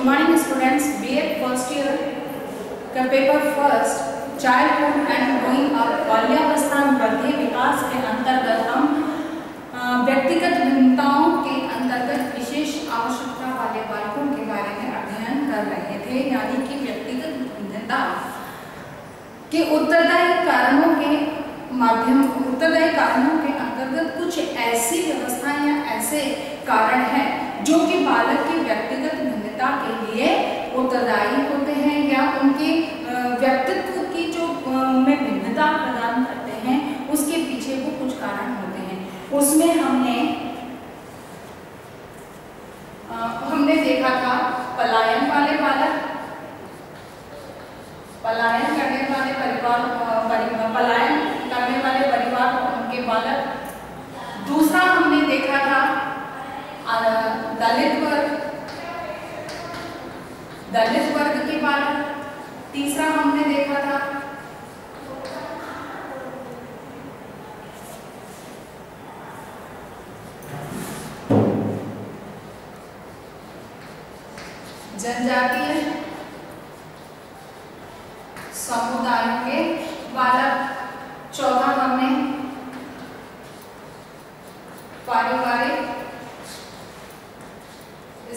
Good morning students. BEd first year का paper first childhood and growing up बाल्यावस्था वृद्धि विकास के अंतर्गत हम व्यक्तिगत भिन्नताओं के अंतर्गत विशेष आवश्यकता वाले बालकों के बारे में अध्ययन कर रहे थे, यानी कि व्यक्तिगत भिन्नता के उत्तरदायी कारणों के अंतर्गत कुछ ऐसी व्यवस्थाएं या ऐसे कारण हैं जो कि बालक की व्यक्तिगत भिन्नता के लिए उत्तरदायी होते हैं या उनके व्यक्तित्व की जो में भिन्नता प्रदान करते हैं, उसके पीछे वो कुछ कारण होते हैं। उसमें हमने देखा था पलायन वाले बालक, पलायन करने वाले परिवार उनके बालक। दूसरा हमने देखा था दलित वर्ग के बालक। तीसरा हमने देखा था जनजातीय समुदायों के बालक। चौथा हमने पारिवारिक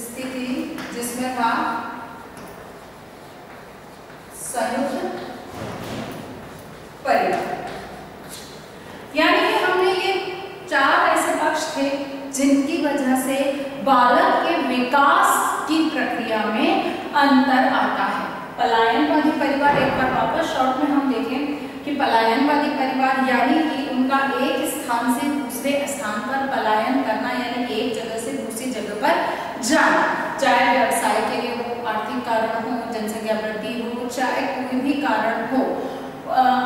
स्थिति जिसमें था संयुक्त परिवार। यानी कि हमने ये चार ऐसे पक्ष थे जिनकी वजह से बालक के विकास की प्रक्रिया में अंतर आता है। पलायनवादी परिवार, एक बार वापस शॉर्ट में हम देखें कि पलायनवादी परिवार यानी कि उनका एक स्थान से दूसरे स्थान पर पलायन करना, यानी एक जगह से दूसरी जगह पर जाना, चाहे व्यवसाय के लिए हो, आर्थिक कारण हो, जनसंख्या वृद्धि हो, चाहे कोई भी कारण हो।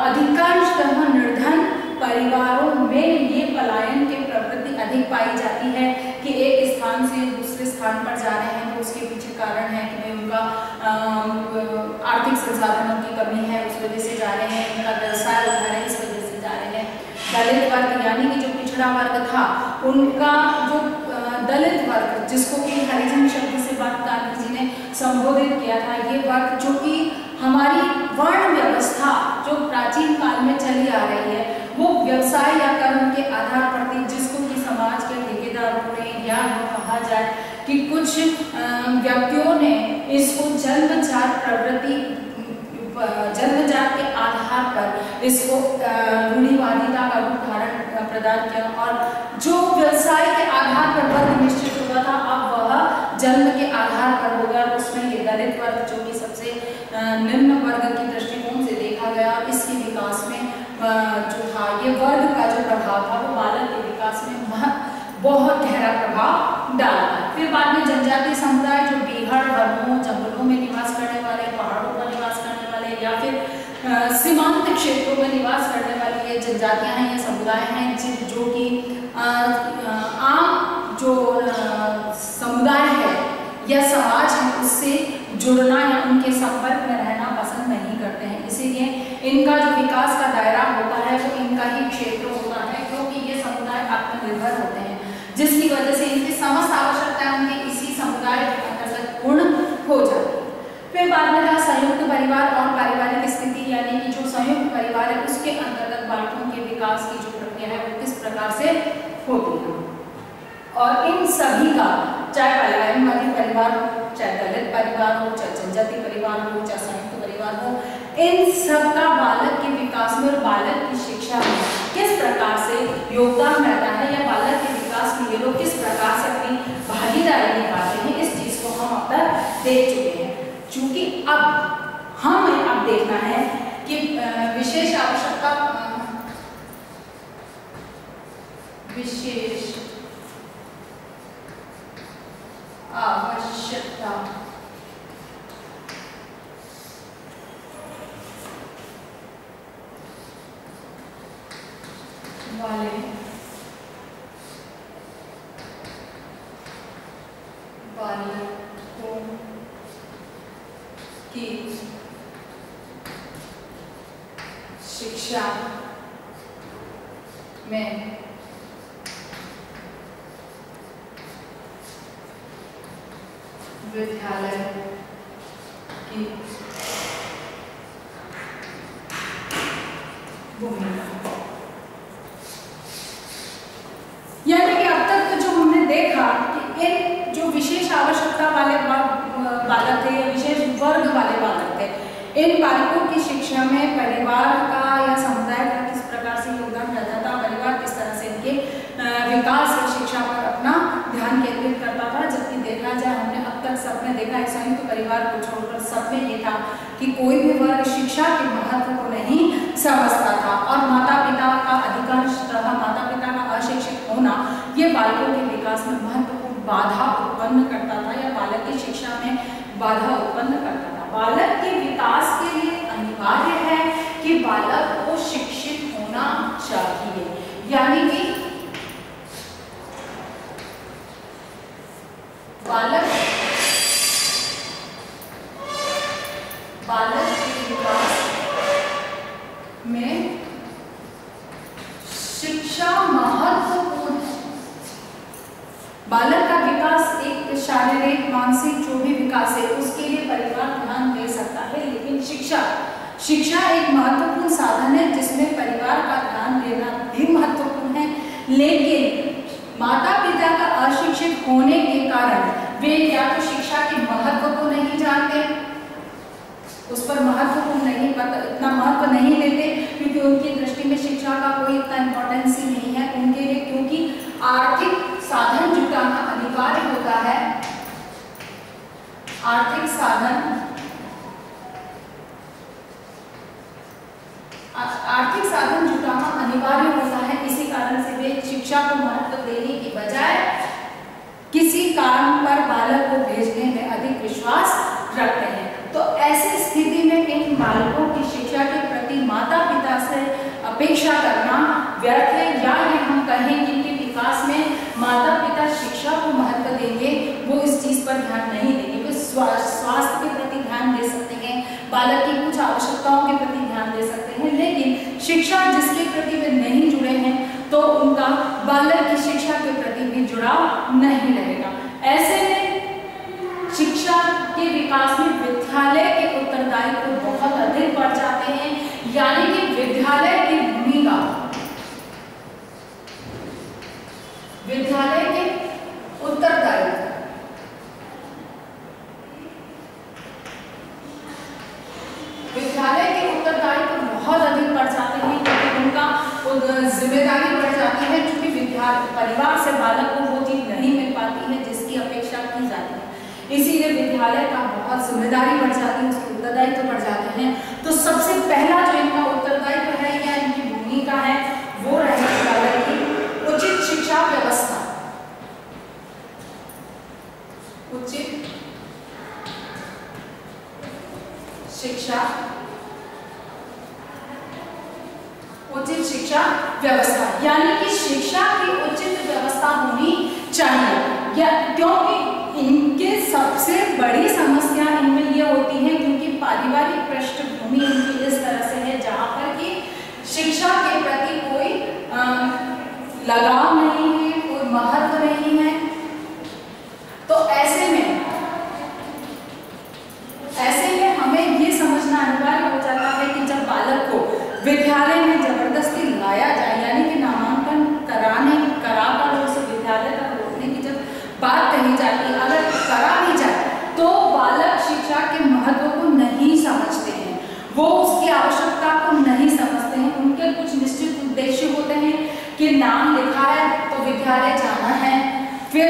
अधिकांशतः निर्धन परिवारों में ये पलायन की प्रवृत्ति अधिक पाई जाती है कि एक स्थान से दूसरे स्थान पर जा रहे हैं तो उसके पीछे कारण है कि उनका आर्थिक संसाधनों की कमी है, उस वजह से जा रहे हैं, उनका व्यवसाय उधर है, इस वजह से जा रहे हैं। दलित वर्ग यानी कि जो पिछड़ा वर्ग था, उनका जो दलित वर्ग जिसको कि हरिजन शब्द से बात गांधी जी ने संबोधित किया था, ये वर्ग जो कि हमारी वर्ण व्यवस्था जो प्राचीन काल में चली आ रही है, वो व्यवसाय या कर्म के आधार पर थी, जिसको कि समाज के ठेकेदारों ने या कहा जाए कि कुछ व्यक्तियों ने इसको जन्मजात के आधार पर इसको रूढ़िवादिता का रूप धारण प्रदान किया और जो व्यवसाय के आधार पर वर्ग निश्चित हुआ था, अब वह जन्म के आधार पर होगा। उसमें ये दलित वर्ग जो कि सबसे निम्न वर्ग की दृष्टिकोण से देखा गया, इसके विकास में जो था ये वर्ग का जो प्रभाव था वो बालक के विकास में बहुत गहरा प्रभाव डाला। फिर बाद में जनजातीय समुदाय जो बीहड़, वनों, जंगलों में निवास करने वाले, पहाड़ों पर निवास करने वाले या फिर सीमांत क्षेत्रों में निवास करने वाली ये जनजातियां हैं, ये समुदाय हैं जो कि आम जो समुदाय है या समाज है उससे जुड़ना या उनके संपर्क में रहना पसंद नहीं करते हैं। इसीलिए इनका जो विकास का दायरा होता है वो इनका ही क्षेत्र होता है, क्योंकि ये समुदाय आत्मनिर्भर होते हैं, जिसकी वजह से इनकी समस्त आवश्यकताएं उनके इसी समुदाय के अंतर्गत पूर्ण हो जाती है। फिर बाद में था संयुक्त परिवार और पारिवारिक स्थिति, यानी कि जो संयुक्त परिवार है उसके अंतर्गत बालकों के विकास की जो प्रक्रिया है वो किस प्रकार से होती है। और इन सभी का चाहे पलायनवादी परिवार हो, चाहे दलित परिवार हो, चाहे जनजातीय परिवार हो, चाहे संयुक्त परिवार हो, इन सब का बालक के विकास में और बालक की शिक्षा में किस प्रकार से योगदान रहता है या बालक के विकास में ये लोग किस प्रकार से अपनी भागीदारी निभाते हैं, इस चीज को हम अब तक देख चुके हैं। चूंकि अब हमें अब देखना है कि विशेष आवश्यकता वाले बालकों की शिक्षा में विद्यालय की भूमिका। यानी कि अब तक तो जो हमने देखा कि इन जो विशेष आवश्यकता वाले बालक थे या विशेष वर्ग वाले बालक थे, इन बालकों की शिक्षा में परिवार का या समुदाय का किस प्रकार से योगदान रहता था, परिवार किस तरह से इनके विकास और शिक्षा पर अपना ध्यान केंद्रित करता था। जबकि देखा जाए हमने अब तक सबने देखा है संयुक्त परिवार को छोड़कर सब में ये था कि कोई भी वर्ग शिक्षा के महत्व को नहीं समझता था और माता पिता का अधिकांशतः माता पिता का अशिक्षित होना ये बालकों के विकास में महत्वपूर्ण बाधा उत्पन्न करता था या बालक की शिक्षा में बाधा उत्पन्न करता था। बालक के विकास के लिए अनिवार्य है कि बालक को शिक्षित होना चाहिए। यानी कि बालक के विकास में शिक्षा महत्वपूर्ण है। बालक का विकास एक शारीरिक मानसिक जो भी विकास है उसके लिए परिवार ध्यान दे सकता है, लेकिन शिक्षा एक महत्वपूर्ण साधन है जिसमें परिवार का ध्यान देना भी महत्वपूर्ण है। लेकिन माता पिता का अशिक्षित होने के कारण वे या तो शिक्षा के महत्व को नहीं जानते, उस पर महत्वपूर्ण नहीं पता, इतना महत्व नहीं देते क्योंकि उनकी दृष्टि में शिक्षा का कोई इतना इम्पोर्टेंस ही नहीं है उनके लिए, क्योंकि आर्थिक साधन जुटाना अनिवार्य होता है। आर्थिक साधन जुटाना अनिवार्य होता है। इसी कारण से वे शिक्षा को महत्व देने की बजाय किसी काम पर बालक को भेजने में अधिक विश्वास रखते हैं। तो ऐसी स्थिति में इन बालकों की शिक्षा के प्रति माता पिता से अपेक्षा करना व्यर्थ है, या ये हम कहेंगे कि विकास में माता पिता शिक्षा को महत्व देंगे, वो इस चीज पर ध्यान नहीं देंगे। वे स्वास्थ्य के प्रति ध्यान दे सकते हैं, बालक की कुछ आवश्यकताओं के प्रति ध्यान दे सकते हैं, लेकिन शिक्षा जिसके प्रति वे नहीं जुड़े हैं तो उनका बालक की शिक्षा के प्रति भी जुड़ाव नहीं रहेगा। ऐसे में शिक्षा के विकास में विद्यालय के उत्तरदायित्व बहुत अधिक बढ़ जाते हैं। यानी कि विद्यालय की भूमिका, विद्यालय के उत्तरदायित्व बहुत अधिक बढ़ जाते हैं क्योंकि उनका जिम्मेदारी बढ़ जाती है, क्योंकि परिवार से बालक को वो चीज नहीं मिल पाती है जिसकी अपेक्षा की जाती है। इसीलिए विद्यालय का बहुत जिम्मेदारी बढ़ जाती है, उसके उत्तरदायित्व बढ़ जाते हैं। तो सबसे पहला जो इनका उत्तरदायित्व है या इनकी भूमिका है वो रहेगी विद्यालय की उचित शिक्षा व्यवस्था। उचित शिक्षा व्यवस्था, यानी कि शिक्षा की उचित व्यवस्था होनी चाहिए। या क्योंकि इनके सबसे बड़ी समस्या इनमें ये होती है क्योंकि पारिवारिक पृष्ठभूमि इनकी इस तरह से है जहाँ पर कि शिक्षा के प्रति कोई लगाव नहीं है, कोई महत्व नहीं है। तो ऐसे में हमें ये समझना अनिवार्य हो जाता है कि जब बालक को विद्यालय में जबरदस्ती लाया जाए, यानी कि नामांकन कराकर उसे विद्यालय तक रोकने की जब बात कही जाती है, अगर करा भी जाए तो बालक शिक्षा के महत्व को नहीं समझते हैं, वो उसकी आवश्यकता को नहीं समझते हैं। उनके कुछ निश्चित उद्देश्य होते हैं कि नाम लिखा है तो विद्यालय जाना है, फिर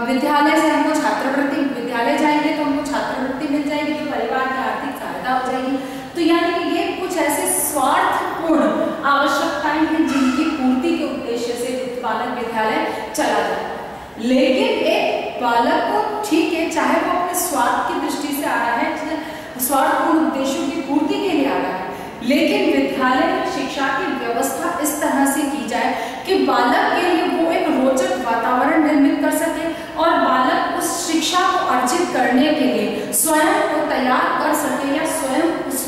विद्यालय से हमको छात्रवृत्ति, विद्यालय जाएंगे तो हमको छात्रवृत्ति मिल जाएगी तो परिवार की आर्थिक सहायता हो जाएगी। तो यानी कि ये कुछ ऐसे स्वार्थपूर्ण आवश्यकताएं हैं जिनकी पूर्ति के उद्देश्य से बालक विद्यालय चला जाए। लेकिन एक बालक को ठीक है, चाहे वो अपने स्वार्थ की दृष्टि से आ रहा है, स्वार्थपूर्ण उद्देश्यों की पूर्ति के लिए आ रहा है, लेकिन विद्यालय में शिक्षा की व्यवस्था इस तरह से की जाए कि बालक के लिए वो एक रोचक वातावरण निर्मित कर सके और बालक उस शिक्षा को अर्जित करने के लिए स्वयं को तैयार कर सके या स्वयं उस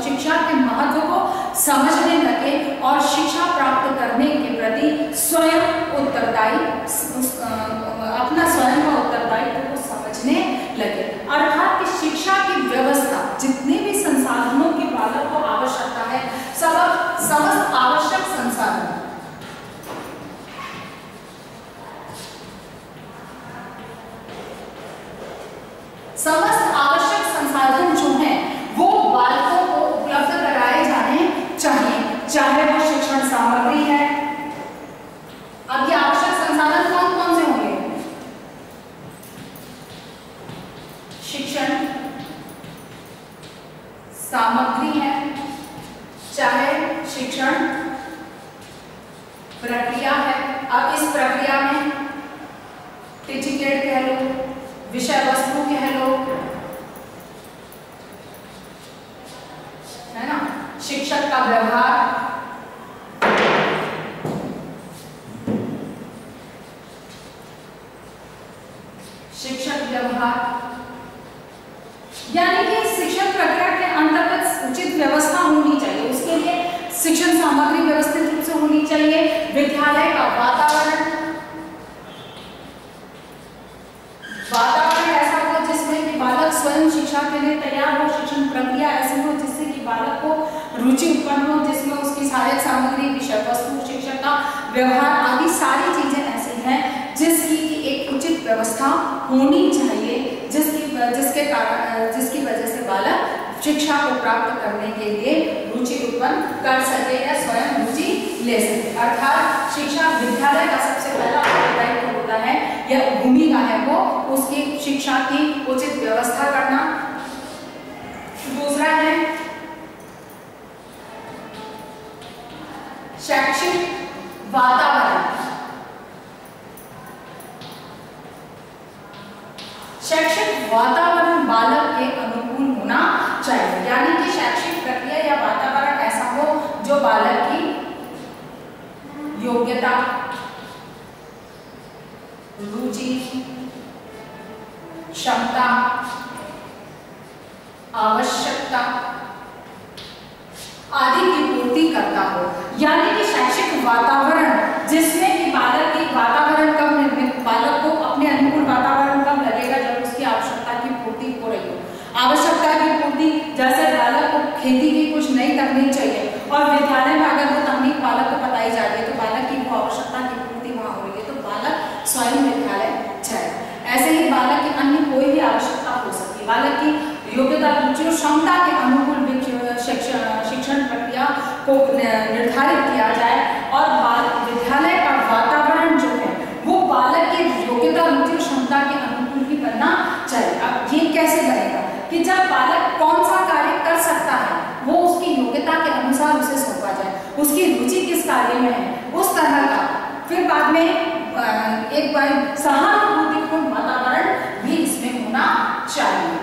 शिक्षा के महत्व को समझने लगे और शिक्षा प्राप्त करने के प्रति स्वयं उत्तरदायी, अपना स्वयं का उत्तरदायित्व को समझने समस्त आवश्यक संसाधन जो हैं वो बालकों को उपलब्ध कराए जाने चाहिए, चाहे वो शिक्षण सामग्री है। अब ये आवश्यक संसाधन कौन कौन से होंगे? शिक्षण सामग्री है, चाहे शिक्षण प्रक्रिया है। अब इस प्रक्रिया में टीचिंग एड कह लो, विषय वस्तु कह लो, है ना, शिक्षक का व्यवहार, शिक्षक व्यवहार, यानी कि शिक्षण प्रक्रिया के अंतर्गत उचित व्यवस्था होनी चाहिए। उसके लिए शिक्षण सामग्री व्यवस्थित रूप से होनी चाहिए। विद्यालय का वातावरण ऐसा हो जिसमें कि बालक स्वयं शिक्षा के लिए तैयार हो। शिक्षण प्रक्रिया ऐसी हो जिससे कि बालक को रुचि उत्पन्न हो, जिसमें उसकी सहायक सामग्री, विषय वस्तु, शिक्षक का व्यवहार आदि सारी चीजें ऐसी हैं जिसकी एक उचित व्यवस्था होनी चाहिए, जिसकी वजह से बालक शिक्षा को प्राप्त करने के लिए रुचि उत्पन्न कर सके या स्वयं रुचि ले सके। अर्थात शिक्षा विद्यालय का सबसे पहला दायित्व होता है या भूमिका है वो उसकी शिक्षा की उचित व्यवस्था करना। दूसरा है शैक्षिक वातावरण। शैक्षिक वातावरण बालक के अनुकूल होना चाहिए, यानी कि शैक्षिक प्रक्रिया या वातावरण ऐसा हो जो बालक की योग्यता, रुचि, क्षमता, आवश्यकता आदि की पूर्ति करता हो। यानी कि शैक्षिक वातावरण जिसमें कि बालक की वातावरण कब निर्मित, बालक को अपने अनुकूल वातावरण कब लगेगा, जब उसकी आवश्यकता की पूर्ति हो रही हो। आवश्यकता की पूर्ति जैसे बालक को खेती की कुछ नई तकनीक चाहिए और विद्यालय में अगर वो तकनीक बालक को बताई जाती है तो बालक की वो आवश्यकता की पूर्ति वहां हो रही है तो बालक स्वयं विद्यालय जाएगा। ऐसे ही बालक की अन्य कोई भी आवश्यकता हो सकती है। बालक की योग्यता, रुचि और क्षमता के अनुकूल शिक्षण प्रक्रिया को निर्धारित किया जाए और विद्यालय का वातावरण जो है वो बालक की योग्यता, रुचि और क्षमता के अनुकूल ही बनना चाहिए। अब ये कैसे बनेगा कि जब बालक कौन सा कार्य कर सकता है वो उसकी योग्यता के अनुसार उसे सौंपा जाए, उसकी रुचि किस कार्य में है उस तरह का। फिर बाद में एक बार सहानुभूतिपूर्ण वातावरण भी इसमें होना चाहिए।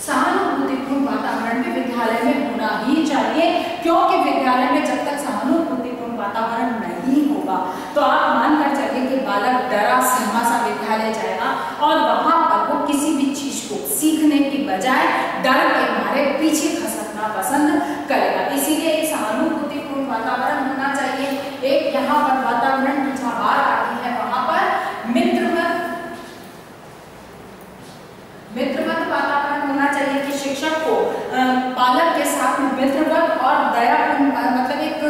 सहानुभूतिपूर्ण वातावरण भी विद्यालय में होना ही चाहिए, क्योंकि विद्यालय में जब तक सहानुभूतिपूर्ण वातावरण नहीं होगा तो आप मानकर चलिए कि बालक डरा सहमा सा विद्यालय जाएगा और वहां पर वो किसी भी चीज को सीखने की बजाय डर के मारे पीछे खसकना पसंद करेगा। इसीलिए एक सहानुभूतिपूर्ण वातावरण होना चाहिए। एक यहाँ पर वातावरण की जहाँ बात आती है वहां पर मित्रवत वातावरण होना चाहिए कि शिक्षक को बालक के साथ मित्रवत और दयापूर्ण, मतलब एक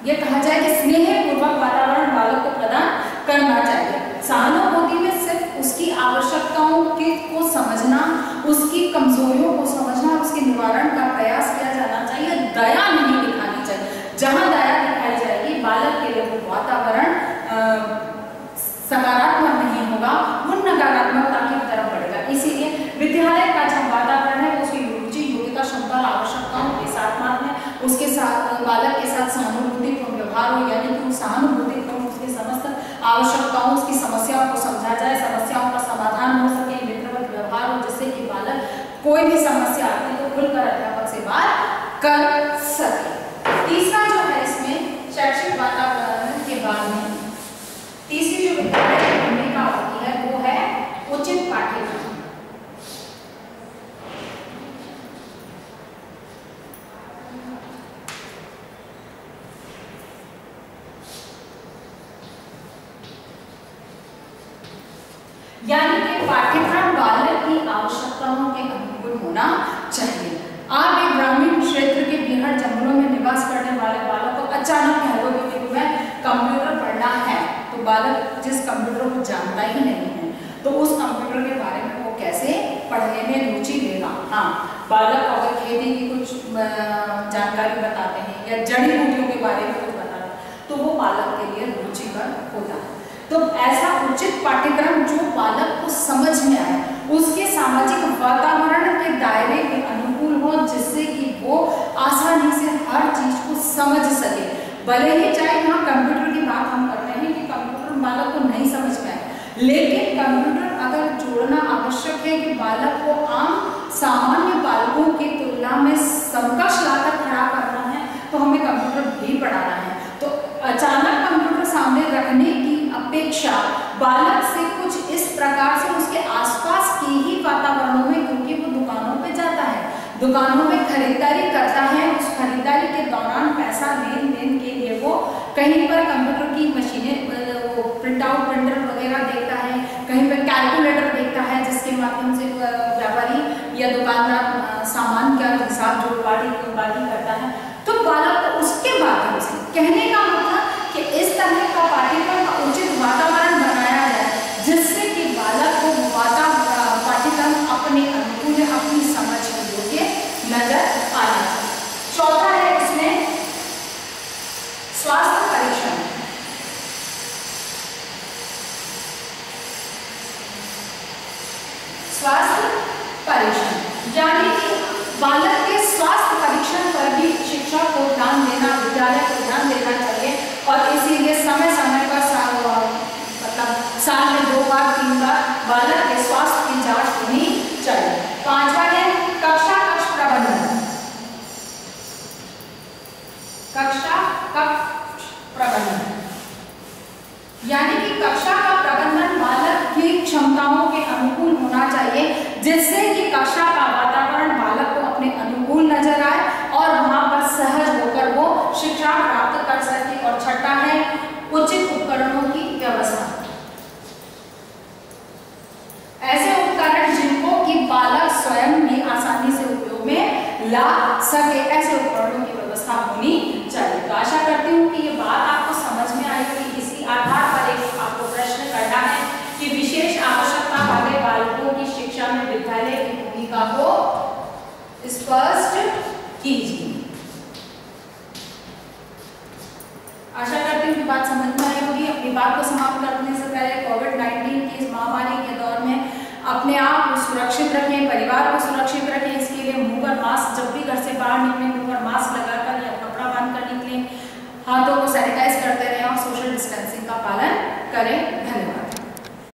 ये कहा जाए कि स्नेहपूर्वक वातावरण बालक को प्रदान करना चाहिए। सहानुभूति में सिर्फ उसकी आवश्यकताओं को समझना, उसकी कमजोरियों को समझना, उसके निवारण का प्रयास किया जाना चाहिए। दया नहीं दिखानी चाहिए। जहां दया दिखाई जाएगी बालक के लिए वो वातावरण सकारात्मक नहीं होगा, वो नकारात्मकता की तरफ बढ़ेगा। इसीलिए विद्यालय का जो वातावरण है उसकी रुचि, योग्यता, क्षमता, आवश्यकताओं के साथ मान्य, उसके साथ बालक के साथ सहानुभूतिपूर्ण व्यवहार हो, यानी कि सहानुभूतिपूर्ण उसकी समस्त आवश्यकताओं, उसकी समस्याओं को समझा जाए, समस्याओं का समाधान हो सके, मित्रवत व्यवहार हो जिससे कि बालक कोई भी समस्या आती है तो खुलकर अध्यापक से बात कर सके। तीसरा जो है इसमें शैक्षिक वातावरण के बाद में तीसरी जो विद्यालय की भूमिका होती है वो है उचित पाठ्यक्रम। यानी कि पाठ्यक्रम बालक की आवश्यकताओं के अनुकूल होना चाहिए। आप एक ग्रामीण क्षेत्र के बिहार जंगलों में निवास करने वाले बालक को अचानक कह दो कि तुम्हें कंप्यूटर पढ़ना है तो बालक जिस कंप्यूटर को जानता ही नहीं है तो उस कंप्यूटर के बारे में वो कैसे पढ़ने में रुचि लेगा। हाँ, बालक अगर खेती की कुछ जानकारी बताते हैं या जड़ी बूटियों के बारे में कुछ बताते हैं तो वो बालक के लिए रुचिकर होता है। तो ऐसा उचित पाठ्यक्रम जो बालक को समझ में आए, उसके सामाजिक वातावरण के दायरे के अनुकूल हो, जिससे कि वो आसानी से हर चीज को समझ सके। भले ही चाहे यहाँ कंप्यूटर की बात हम कर रहे हैं कि कंप्यूटर बालक को नहीं समझ में आए, लेकिन कंप्यूटर अगर जोड़ना आवश्यक है कि बालक को आम सामान्य बालकों की तुलना में समकक्ष लाकर खड़ा करना है तो हमें कंप्यूटर भी पढ़ाना है। तो अचानक कंप्यूटर सामने रखने की अपेक्षा बालक से कुछ इस प्रकार से उसके आसपास के ही वातावरणों में, क्योंकि वो दुकानों पे जाता है, दुकानों में खरीदारी करता है, उस खरीदारी के दौरान पैसा लेन देन के लिए वो कहीं पर कंप्यूटर की मशीनें, वो प्रिंट आउट प्रिंटर वगैरह देखता है, कहीं पर कैलकुलेटर देखता है जिसके माध्यम से व्यापारी या दुकानदार सामान का हिसाब जोड़वाड़ी करता है। तो बालक को उसके माध्यम से, कहने का मतलब कि इस तरह का पाठ्यक्रम का उचित वातावरण बनाया जाए जिससे कि बालक को पाठ्यक्रम अपने अनुकूल, अपनी समझ के योग्य नजर आना चाहिए। चौथा है इसमें स्वास्थ्य परीक्षण। स्वास्थ्य परीक्षण यानी कि बालक के स्वास्थ्य परीक्षण पर भी शिक्षक को ध्यान देना, विद्यालय को ध्यान देना चाहिए और इसीलिए समय समय पर मतलब साल में 2 बार 3 बार बालक के स्वास्थ्य की जांच होनी चाहिए। पांचवा है कक्षा कक्ष प्रबंधन। कक्षा कक्ष प्रबंधन यानी कि कक्षा का प्रबंधन बालक की क्षमताओं के अनुकूल होना चाहिए, जिससे कि कक्षा का वातावरण बालक को अपने अनुकूल नजर आए और वहां पर सहज होकर वो शिक्षा प्राप्त कर सके। और छठा है उचित उपकरणों की व्यवस्था। ऐसे उपकरण जिनको कि बालक स्वयं भी आसानी से उपयोग में ला सके, ऐसे उपकरणों की व्यवस्था होनी चाहिए। तो आशा करती हूँ कि ये बात आपको समझ में आएगी। इसी आधार पर एक आपको प्रश्न करना है कि विशेष आवश्यकता वाले बालकों की शिक्षा में विद्यालय की भूमिका को स्पष्ट कीजिए। आशा करती हूँ कि बात समझ में आई होगी। अपनी बात को समाप्त करने से पहले कोविड-19 की इस महामारी के दौर में अपने आप को सुरक्षित रखें, परिवार को सुरक्षित रखें। इसके लिए मुंह पर मास्क, जब भी घर से बाहर निकलें मुंह पर मास्क लगाकर या कपड़ा बांधकर निकलें, हाथों को सैनिटाइज करते रहें और सोशल डिस्टेंसिंग का पालन करें। धन्यवाद।